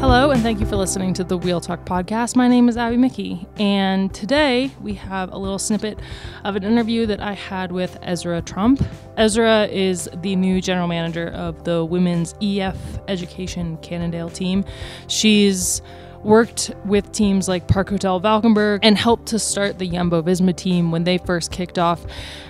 Hello, and thank you for listening to the Wheel Talk podcast. My name is Abby Mickey, and today we have a little snippet of an interview that I had with Esra Tromp. Esra is the new general manager of the women's EF Education-Cannondale team. She's worked with teams like Park Hotel Valkenburg and helped to start the Jumbo Visma team when they first kicked off.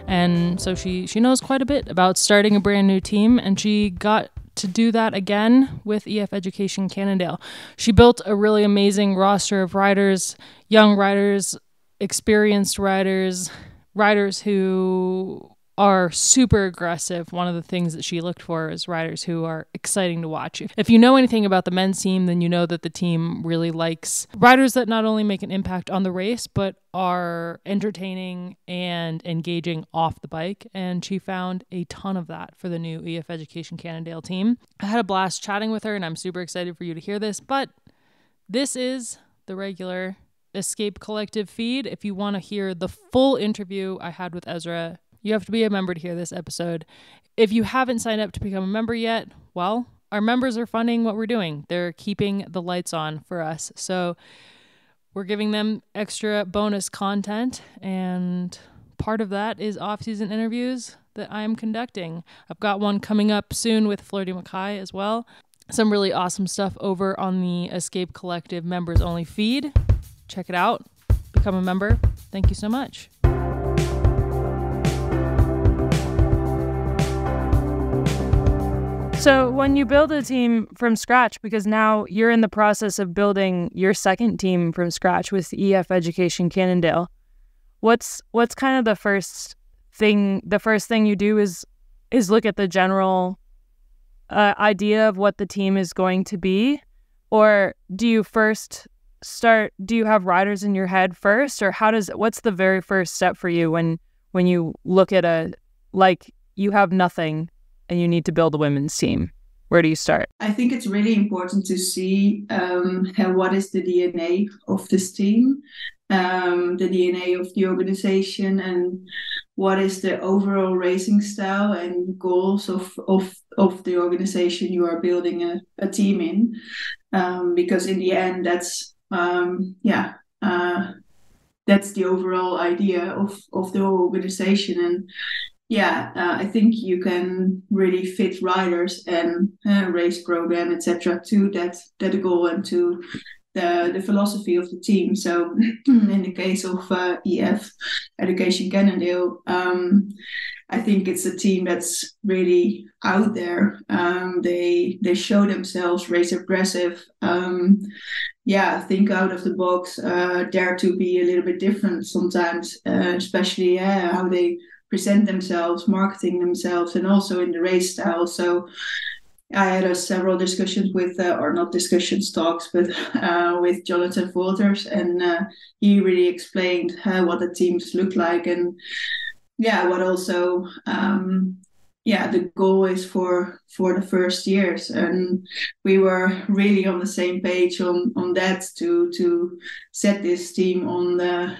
And so she knows quite a bit about starting a brand new team, and she got to do that again with EF Education-Cannondale. She built a really amazing roster of riders, young riders, experienced riders, riders who are super aggressive. One of the things that she looked for is riders who are exciting to watch. If you know anything about the men's team, then you know that the team really likes riders that not only make an impact on the race, but are entertaining and engaging off the bike. And she found a ton of that for the new EF Education-Cannondale team. I had a blast chatting with her, and I'm super excited for you to hear this, but this is the regular Escape Collective feed. If you want to hear the full interview I had with Esra, you have to be a member to hear this episode. If you haven't signed up to become a member yet, well, our members are funding what we're doing. They're keeping the lights on for us. So we're giving them extra bonus content, and part of that is off-season interviews that I'm conducting. I've got one coming up soon with Flirty Mackay as well. Some really awesome stuff over on the Escape Collective members only feed. Check it out. Become a member. Thank you so much. So when you build a team from scratch, because now you're in the process of building your second team from scratch with EF Education-Cannondale, what's kind of the first thing you do is look at the general idea of what the team is going to be? Or do you have riders in your head first? Or what's the very first step for you when you look at you have nothing and you need to build a women's team? Where do you start? I think it's really important to see what is the DNA of this team, the DNA of the organization, and what is the overall racing style and goals of the organization you are building a team in. Because in the end, that's the overall idea of the whole organization. And I think you can really fit riders and race program, etc., to that goal and to the philosophy of the team. So in the case of EF Education-Cannondale, I think it's a team that's really out there. They show themselves race aggressive. Think out of the box, dare to be a little bit different sometimes, especially how they present themselves, marketing themselves, and also in the race style. So I had several discussions with talks with Jonathan Walters, and he really explained what the teams look like, and what also the goal is for the first years. And we were really on the same page on that to set this team on the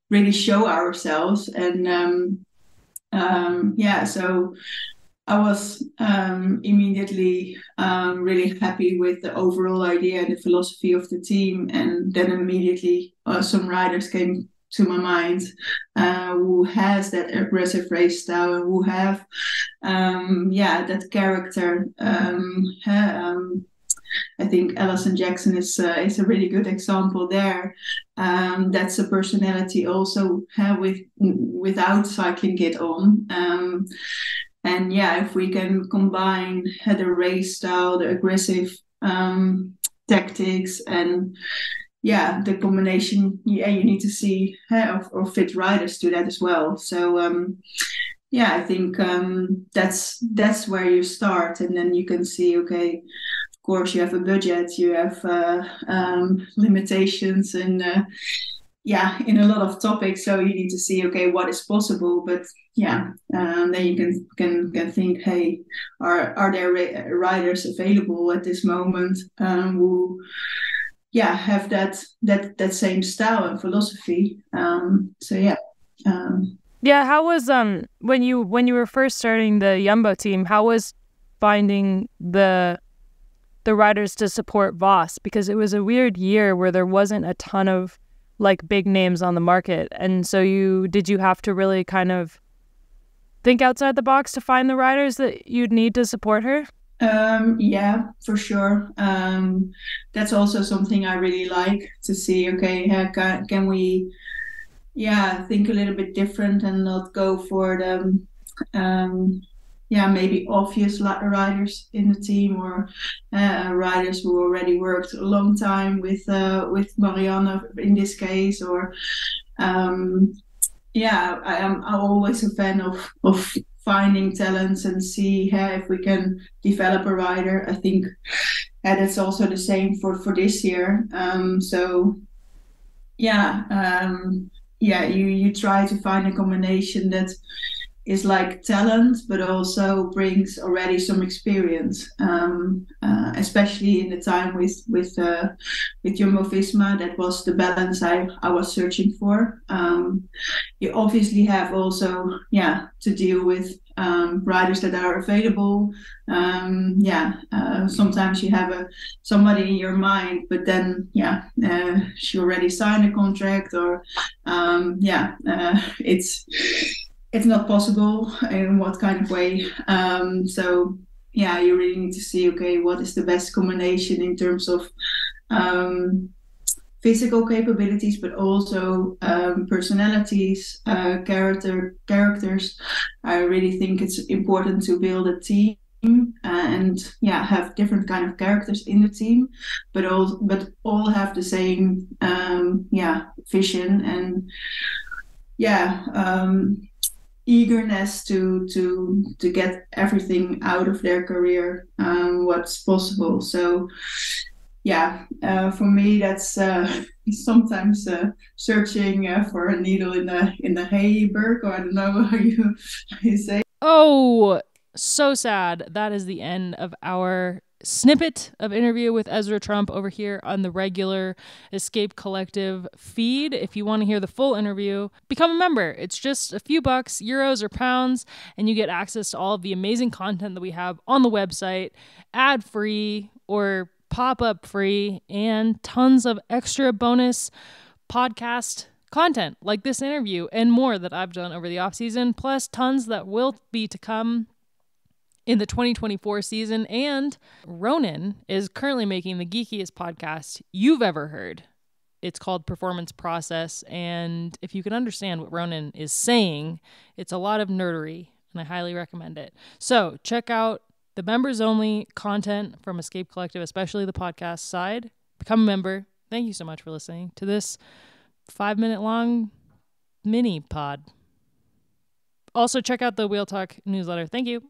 really show ourselves. And so I was immediately really happy with the overall idea and the philosophy of the team. And then immediately some riders came to my mind who has that aggressive race style and who have that character. I think Alison Jackson is a really good example there. That's a personality also without cycling kit on. If we can combine the race style, the aggressive tactics, and the combination, you need to see or fit riders to that as well. So I think that's where you start, and then you can see, okay, of course you have a budget, you have limitations, and in a lot of topics. So you need to see, okay, what is possible. But then you can think, hey, are there riders available at this moment who have that same style and philosophy. How was when you were first starting the Jumbo team, how was finding the the riders to support Voss, because it was a weird year where there wasn't a ton of like big names on the market. And so did you have to really kind of think outside the box to find the riders that you'd need to support her? Yeah, for sure. That's also something I really like to see. Okay, can we, think a little bit different and not go for the, maybe obvious riders in the team, or riders who already worked a long time with Marianne in this case, or I'm always a fan of finding talents and see if we can develop a rider. I think that's also the same for this year. You try to find a combination that is like talent, but also brings already some experience. Especially in the time with Jumbo-Visma, that was the balance I was searching for. You obviously have also to deal with riders that are available. Sometimes you have somebody in your mind, but then she already signed a contract, or it's not possible in what kind of way. You really need to see, okay, what is the best combination in terms of physical capabilities, but also personalities, characters. I really think it's important to build a team and have different kind of characters in the team, but all have the same vision and eagerness to get everything out of their career, what's possible. So for me, that's sometimes searching for a needle in the hayberg, or I don't know how you say. Oh, so sad. That is the end of our snippet of interview with Esra Tromp over here on the regular Escape Collective feed. If you want to hear the full interview, become a member. It's just a few bucks, euros or pounds, and you get access to all of the amazing content that we have on the website, ad-free or pop-up free, and tons of extra bonus podcast content like this interview and more that I've done over the off season, plus tons that will be to come in the 2024 season. And Ronan is currently making the geekiest podcast you've ever heard. It's called Performance Process, and if you can understand what Ronan is saying, it's a lot of nerdery, and I highly recommend it. So check out the members-only content from Escape Collective, especially the podcast side. Become a member. Thank you so much for listening to this 5-minute long mini pod. Also, check out the Wheel Talk newsletter. Thank you.